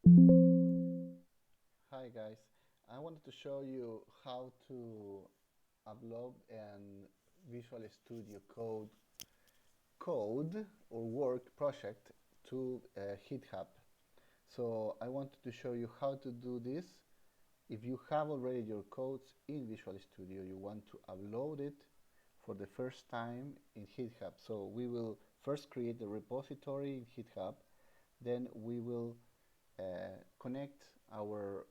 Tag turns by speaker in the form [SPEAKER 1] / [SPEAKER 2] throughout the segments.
[SPEAKER 1] Hi guys, I wanted to show you how to upload an Visual Studio code or work project to GitHub. So I wanted to show you how to do this. If you have already your codes in Visual Studio, you want to upload it for the first time in GitHub. So we will first create the repository in GitHub, then we will connect our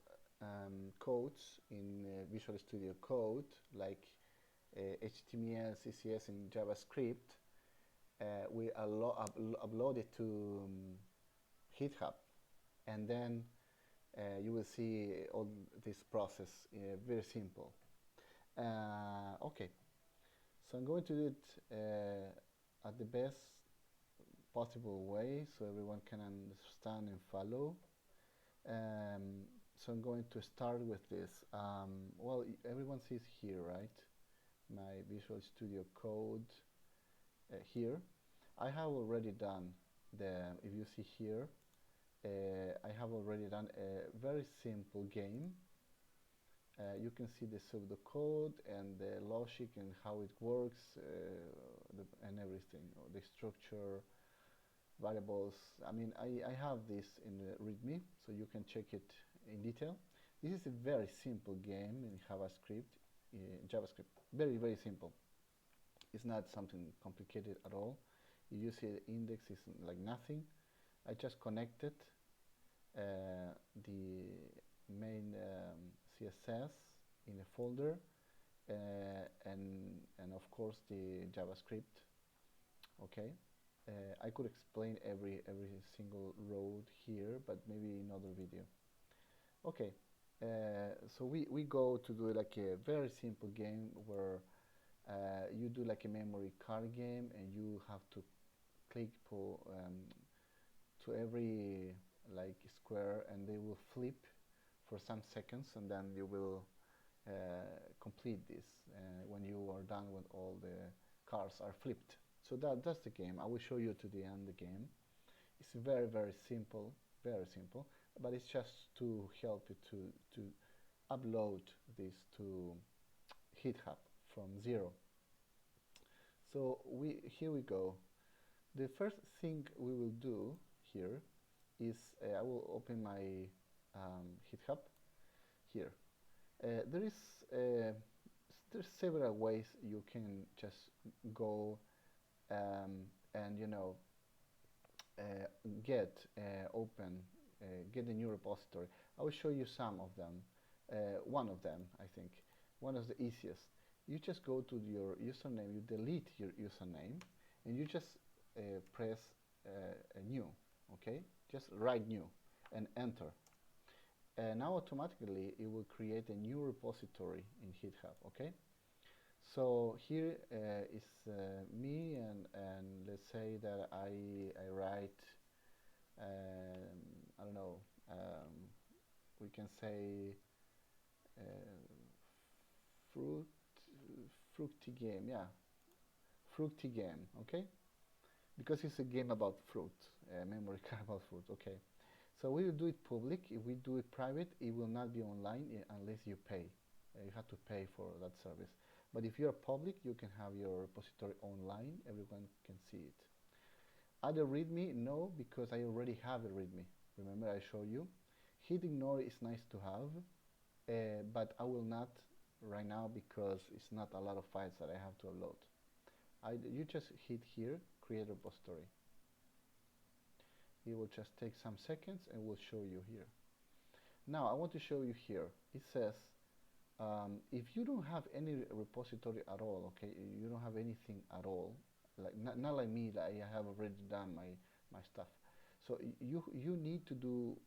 [SPEAKER 1] codes in Visual Studio Code, like HTML, CSS, and JavaScript. We upload it to GitHub, and then you will see all this process very simple. Okay, so I'm going to do it at the best possible way so everyone can understand and follow. So I'm going to start with this. Well, everyone sees here, right? My Visual Studio Code here. I have already done if you see here, I have already done a very simple game. You can see the pseudocode and the logic and how it works and everything, the structure, variables. I mean, I have this in the README, so you can check it in detail. This is a very simple game in JavaScript. Very, very simple. It's not something complicated at all. You see the index is like nothing. I just connected the main CSS in a folder and of course the JavaScript. Okay. I could explain every single road here, but maybe in another video. Okay, so we go to do like a very simple game where you do like a memory card game, and you have to click to every like square, and they will flip for some seconds, and then you will complete this when you are done when all the cards are flipped. So that's the game. I will show you to the end the game. It's very simple, but it's just to help you to upload this to GitHub from zero. So here we go. The first thing we will do here is I will open my GitHub here. There is there's several ways you can just go and get open get a new repository. I will show you some of them. One of them, I think, one of the easiest. You just go to your username, you delete your username, and you just press a new, okay? Just write new and enter. Now automatically it will create a new repository in GitHub, okay? So here is me, and let's say that I write I don't know, we can say uh, fruit fruity game, yeah, fruity game, okay, because it's a game about fruit, memory card about fruit, okay. So we will do it public. If we do it private, it will not be online unless you pay. You have to pay for that service. But if you are public, you can have your repository online. Everyone can see it. Add a README? No, because I already have a README. Remember I showed you? Hit ignore is nice to have, but I will not right now because it's not a lot of files that I have to upload. You just hit here, create a repository. It will just take some seconds and will show you here. Now I want to show you here. It says if you don't have any repository at all, okay, you don't have anything at all, like not like me, that I have already done my stuff. So you need to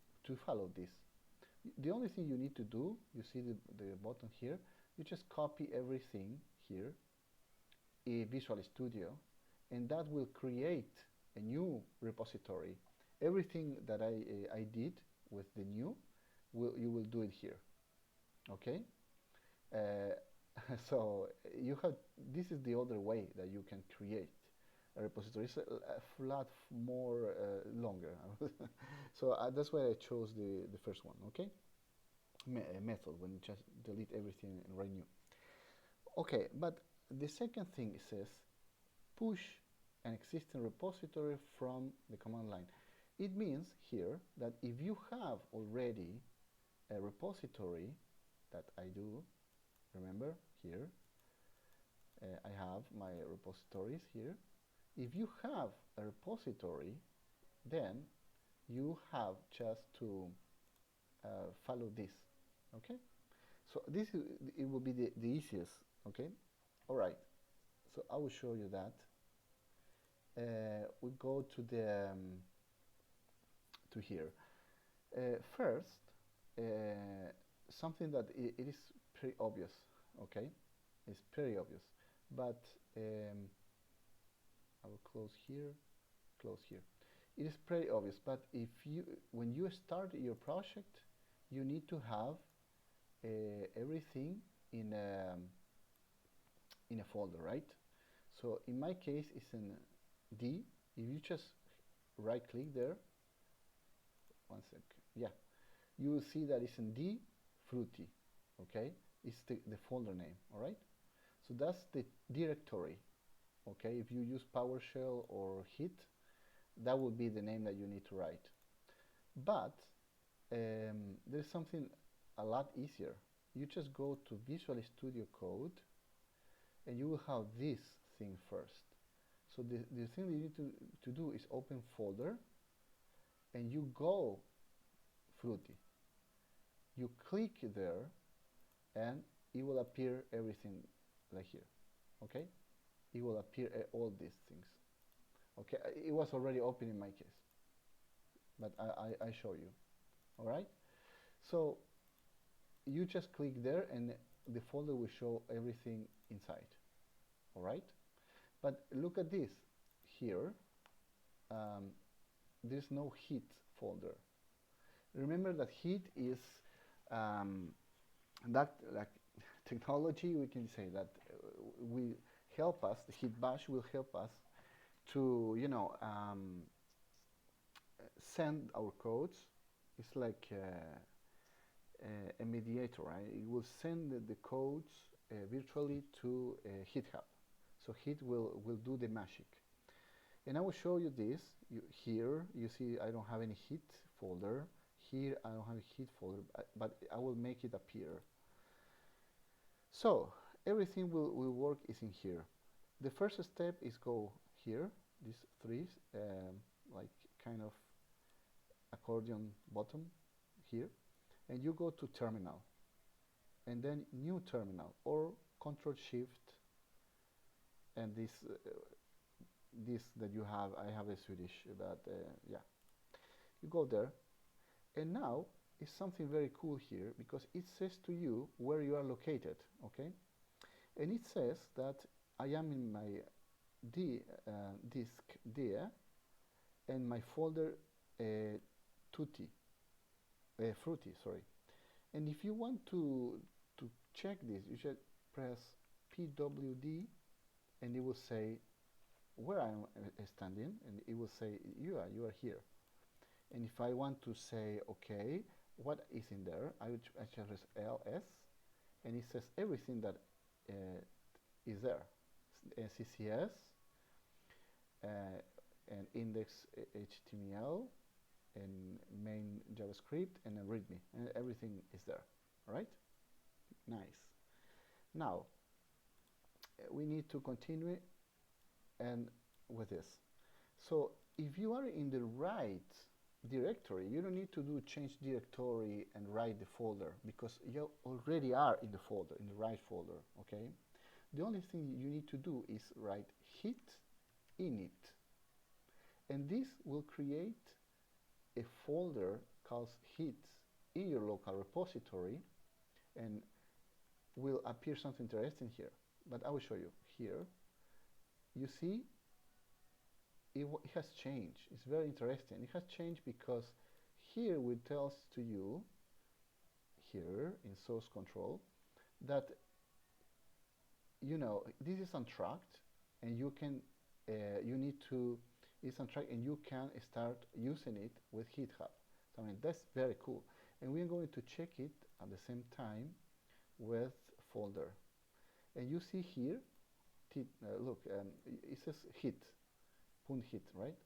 [SPEAKER 1] follow this. The only thing you need to do, you see the button here, you just copy everything here in Visual Studio, and that will create a new repository. Everything that I did with the new, you will do it here, okay? Uh, so this is the other way that you can create. a repository. It's a lot more longer. So that's why I chose the first one, okay? Method, when you just delete everything and write new. Okay, but the second thing it says push an existing repository from the command line. It means here that if you have already a repository that I do, remember here, I have my repositories here. If you have a repository, then you have just to follow this, okay? So this is, it will be the easiest, okay? All right, so I will show you that. We go to the to here. First, something that it is pretty obvious, okay? It's pretty obvious, but I will close here, close here. It is pretty obvious, but if you, when you start your project, you need to have everything in a folder, right? So in my case, it's in D. If you just right click there, one sec, yeah, you will see that it's in D fruity, okay? It's the folder name, all right? So that's the directory, okay? If you use PowerShell or Hit, that would be the name that you need to write. But there's something a lot easier. You just go to Visual Studio Code and you will have this thing first. So the thing that you need to do is open folder and you go fruity. You click there and it will appear everything like here, okay? It will appear all these things. Okay, it was already open in my case, but I show you, all right? So you just click there and the folder will show everything inside, all right? But look at this here. There's no Hit folder. Remember that Hit is that like technology, we can say that will help us, the Hit bash will help us to, you know, send our codes. It's like a mediator, right? It will send the codes virtually to GitHub. So Hit will do the magic. And I will show you this. Here, you see I don't have any Hit folder. Here, I don't have a Hit folder, but I will make it appear. So, everything will work is in here. The first step is go here, these three, like kind of accordion bottom here, and you go to terminal, and then new terminal, or Control Shift, and this that you have, I have a Swedish, but yeah, you go there, and now it's something very cool here because it says to you where you are located, okay? And it says that I am in my disk there, and my folder fruity, sorry. And if you want to check this, you should press PWD, and it will say where I'm standing, and it will say you are here. And if I want to say okay, what is in there, I just press LS, and it says everything that is there. CCS, and index HTML, and main JavaScript, and a README, and everything is there. All right? Nice. Now we need to continue and with this. So if you are in the right directory, you don't need to do change directory and write the folder because you already are in the folder, in the right folder, okay? The only thing you need to do is write Hit init, and this will create a folder called Hit in your local repository, and will appear something interesting here, but I will show you here. You see it has changed. It's very interesting. It has changed because here it tells to you here in source control that, you know, this is untracked and you can you need to, it's on track and you can start using it with GitHub. So, I mean, that's very cool. And we're going to check it at the same time with folder. And you see here, look, it says hit, .hit, right?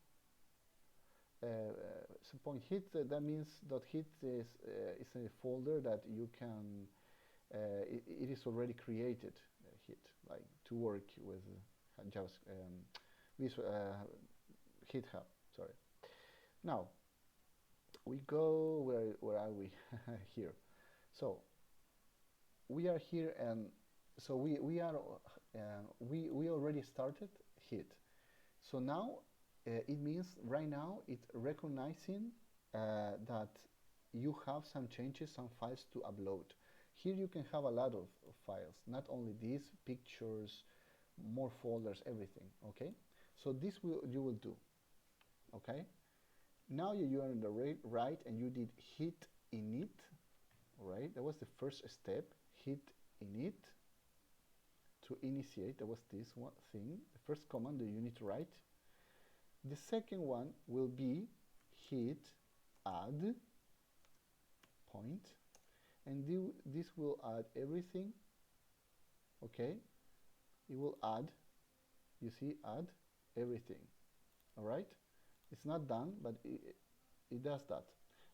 [SPEAKER 1] So .hit, that means .hit is a folder that you can, it is already created, hit, like to work with GitHub, sorry. Now, we go, where are we? Here. So, we are here, and so we already started hit. So now it means right now it's recognizing that you have some changes, some files to upload. Here you can have a lot of files, not only these, pictures, more folders, everything, okay? So this you will do, okay? Now you are on the right and you did hit init, right? That was the first step, hit init to initiate, that was this one thing, the first command that you need to write. The second one will be hit add point, and this will add everything, okay? It will add, you see, add everything, all right? It's not done, but it does that.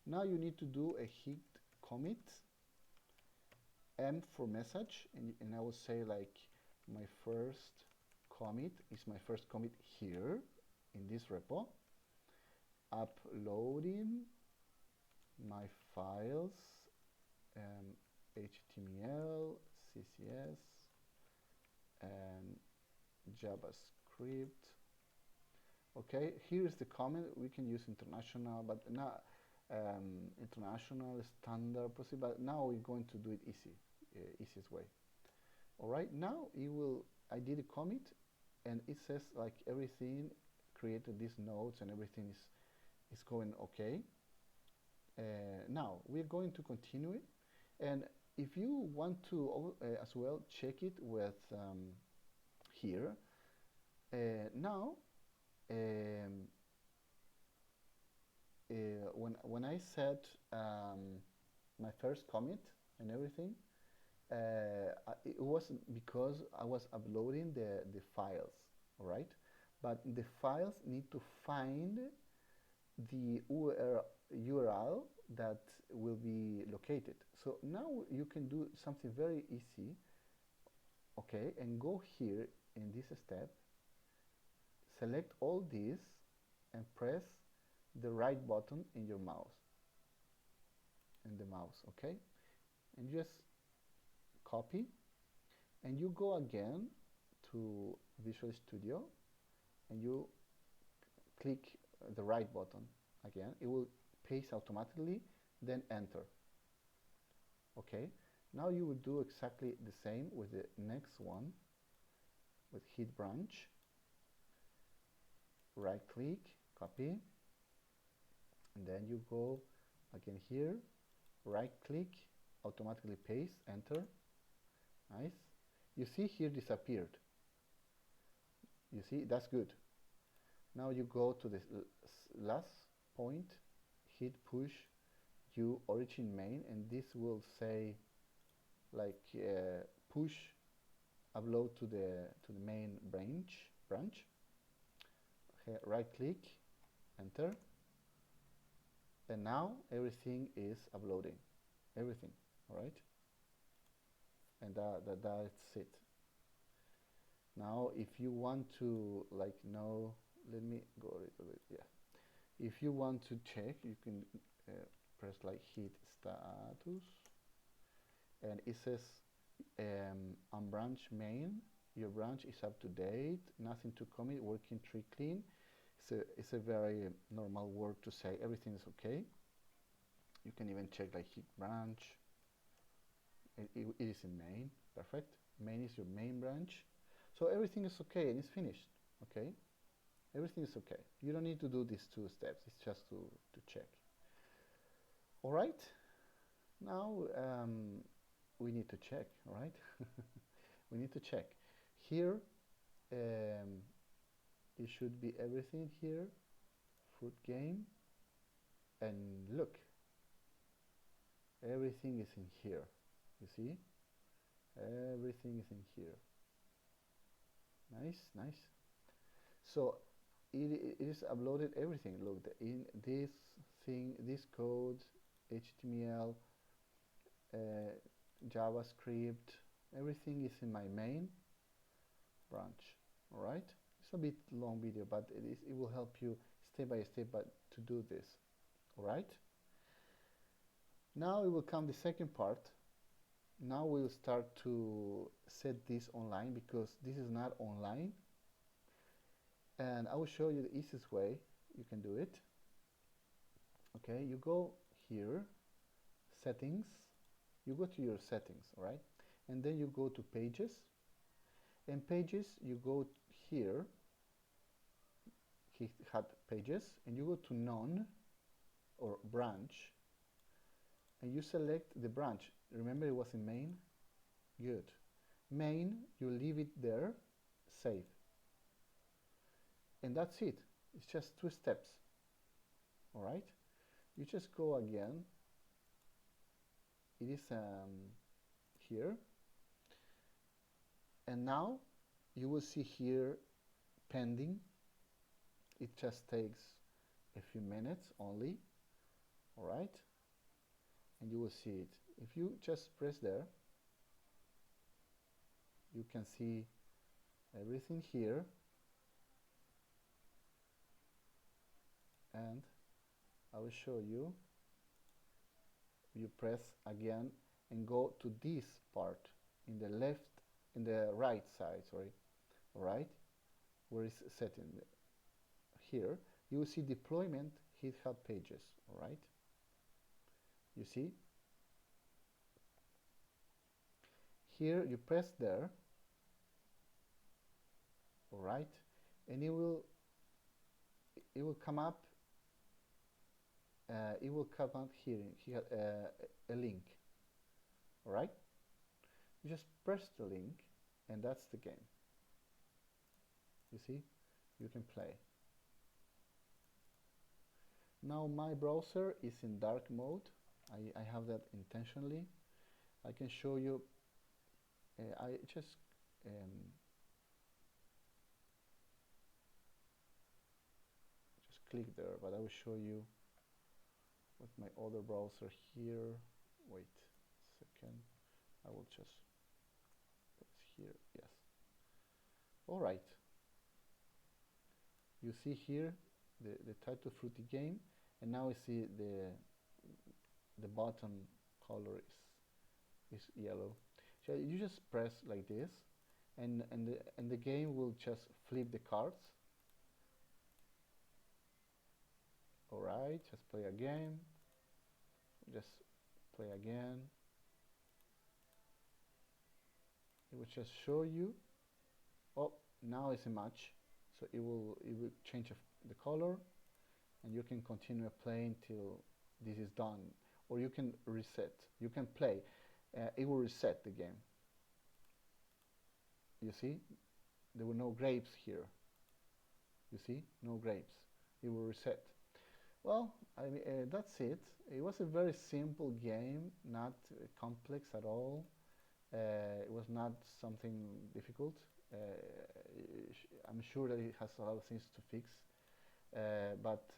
[SPEAKER 1] Now you need to do a hit commit, M for message, and I will say like my first commit is my first commit here in this repo, uploading my files, HTML, CSS, and JavaScript. Okay, here's the comment. We can use international, but not international standard procedure. But now we're going to do it easiest way. All right, now I did a commit, and it says like everything created these nodes and everything is going okay. Now we're going to continue it, and if you want to as well check it with here now. When I said my first commit and everything, it was because I was uploading the files, all right? But the files need to find the URL that will be located. So now you can do something very easy, okay, and go here in this step, select all these and press the right button in your mouse, okay, and just copy, and you go again to Visual Studio and you click the right button again. It will paste automatically, then enter. Okay, now you will do exactly the same with the next one, with hit branch. Right click, copy, and then you go again here, right click, automatically paste, enter. Nice. You see here disappeared. You see, that's good. Now you go to this last point, hit push origin main, and this will say like push upload to the main branch. Okay, right click, enter, and now everything is uploading, everything, all right? And that's it. Now if you want to like know, let me go a little bit, yeah. If you want to check, you can press like hit status, and it says on branch main, your branch is up to date, nothing to commit, working tree clean. It's a very normal word to say everything is okay. You can even check like hit branch. It is in main, perfect. Main is your main branch. So everything is okay and it's finished, okay? Everything is okay. You don't need to do these two steps, it's just to check. All right, now we need to check, all right? We need to check. Here, it should be everything here, fruit game, and look, everything is in here. You see, everything is in here. Nice, nice. So it is uploaded everything. Look, in this thing, this code, HTML, uh, JavaScript, everything is in my main branch. All right. It's a bit long video, but it will help you step by step but to do this. All right. Now it will come the second part. Now we'll start to set this online because this is not online. And I will show you the easiest way you can do it. Okay, you go here, settings, you go to your settings, all right? And then you go to pages, and pages, you go here, GitHub pages, and you go to none or branch, and you select the branch. Remember it was in main? Good. Main, you leave it there, save. And that's it. It's just 2 steps. All right? You just go again. It is here. And now you will see here pending. It just takes a few minutes only. All right? And you will see it. If you just press there, you can see everything here. And I will show you. You press again and go to this part in the left, in the right side, sorry, all right, where is setting here. You will see deployment GitHub pages, all right. You see here, you press there, all right, and it will come up. It will come out here a link. All right, you just press the link, and that's the game. You see, you can play. Now my browser is in dark mode. I have that intentionally. I can show you. I just click there, but I will show you with my other browser here. Wait a second. I will just press here. Yes. All right. You see here the title fruity game, and now I see the bottom color is yellow. So you just press like this, and the game will just flip the cards. All right, just play again. Just play again. It will just show you. Oh, now it's a match, so it will change the color, and you can continue playing till this is done, or you can reset. You can play. It will reset the game. You see, there were no grapes here. You see, no grapes. It will reset. Well, I mean, that's it. It was a very simple game, not complex at all. It was not something difficult. I'm sure that it has a lot of things to fix, but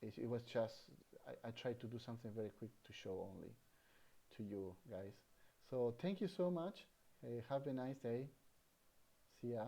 [SPEAKER 1] it was just, I tried to do something very quick to show only to you guys. So thank you so much. Have a nice day. See ya.